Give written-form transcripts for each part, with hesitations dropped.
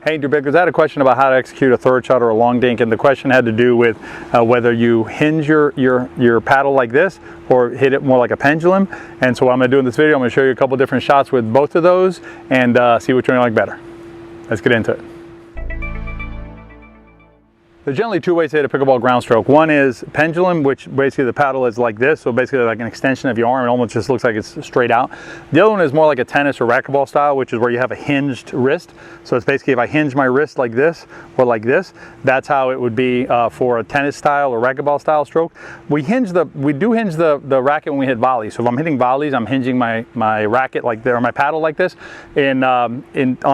Hey, In2Pickle, I had a question about how to execute a third shot or a long dink, and the question had to do with whether you hinge your paddle like this or hit it more like a pendulum. And so what I'm going to do in this video, I'm going to show you a couple different shots with both of those and see which one you like better. Let's get into it. There's generally two ways to hit a pickleball ground stroke. One is pendulum, which basically the paddle is like this, so basically like an extension of your arm. It almost just looks like it's straight out. The other one is more like a tennis or racquetball style, which is where you have a hinged wrist. So it's basically if I hinge my wrist like this or like this, that's how it would be for a tennis style or racquetball style stroke. We do hinge the racket when we hit volleys. So if I'm hitting volleys, I'm hinging my racket like there, or my paddle like this. And on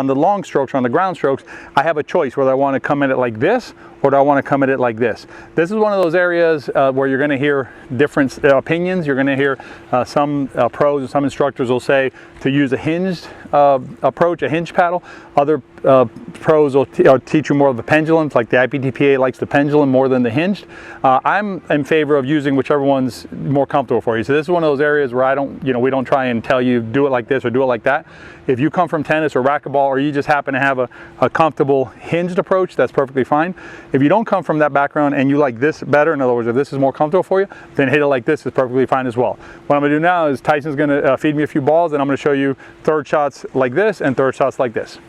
the long strokes or on the ground strokes, I have a choice whether I want to come at it like this or do I want to come at it like this. This is one of those areas where you're going to hear different opinions. You're going to hear some pros and some instructors will say to use a hinged approach, a hinged paddle. Other pros will teach you more of the pendulums, like the IPTPA likes the pendulum more than the hinged. I'm in favor of using whichever one's more comfortable for you. So this is one of those areas where we don't try and tell you do it like this or do it like that. If you come from tennis or racquetball, or you just happen to have a comfortable hinged approach, that's perfectly fine. If you don't come from that background and you like this better, in other words, if this is more comfortable for you, then hit it like this is perfectly fine as well. What I'm going to do now is Tyson's going to feed me a few balls, and I'm going to show you third shots like this and third shots like this.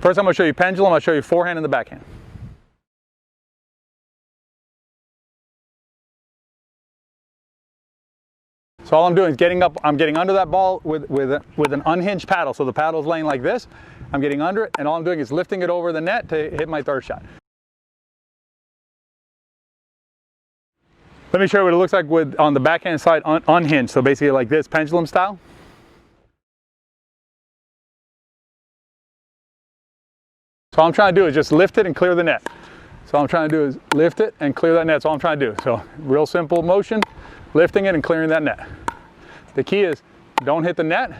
First, I'm going to show you pendulum. I'll show you forehand and the backhand. So all I'm doing is I'm getting under that ball with an unhinged paddle. So the paddle is laying like this. I'm getting under it, and all I'm doing is lifting it over the net to hit my third shot. Let me show you what it looks like on the backhand side unhinged. So basically like this, pendulum style. So all I'm trying to do is just lift it and clear the net. So all I'm trying to do is lift it and clear that net. That's all I'm trying to do. So real simple motion, lifting it and clearing that net. The key is don't hit the net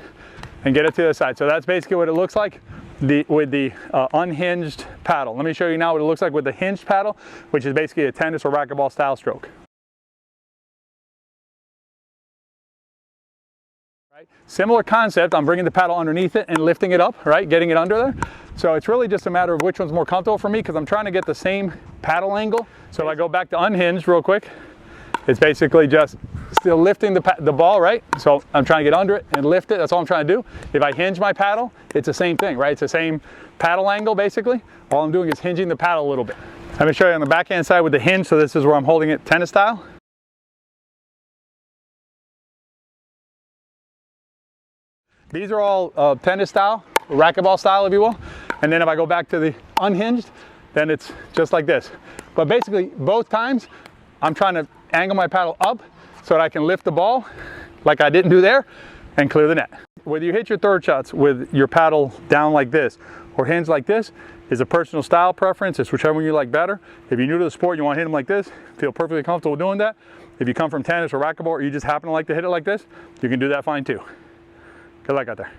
and get it to the side. So that's basically what it looks like with the unhinged paddle. Let me show you now what it looks like with the hinged paddle, which is basically a tennis or racquetball style stroke. Right? Similar concept, I'm bringing the paddle underneath it and lifting it up, right? Getting it under there. So it's really just a matter of which one's more comfortable for me, because I'm trying to get the same paddle angle. So if I go back to unhinged real quick, it's basically just still lifting the ball, right? So I'm trying to get under it and lift it. That's all I'm trying to do. If I hinge my paddle, it's the same thing, right? It's the same paddle angle, basically. All I'm doing is hinging the paddle a little bit. Let me show you on the backhand side with the hinge. So this is where I'm holding it tennis style. These are all tennis style, racquetball style, if you will. And then if I go back to the unhinged, then it's just like this. But basically, both times, I'm trying to angle my paddle up so that I can lift the ball, like I didn't do there, and clear the net. Whether you hit your third shots with your paddle down like this or hinge like this is a personal style preference. It's whichever one you like better. If you're new to the sport, you want to hit them like this, feel perfectly comfortable doing that. If you come from tennis or racquetball, or you just happen to like to hit it like this, you can do that fine too. Good luck out there.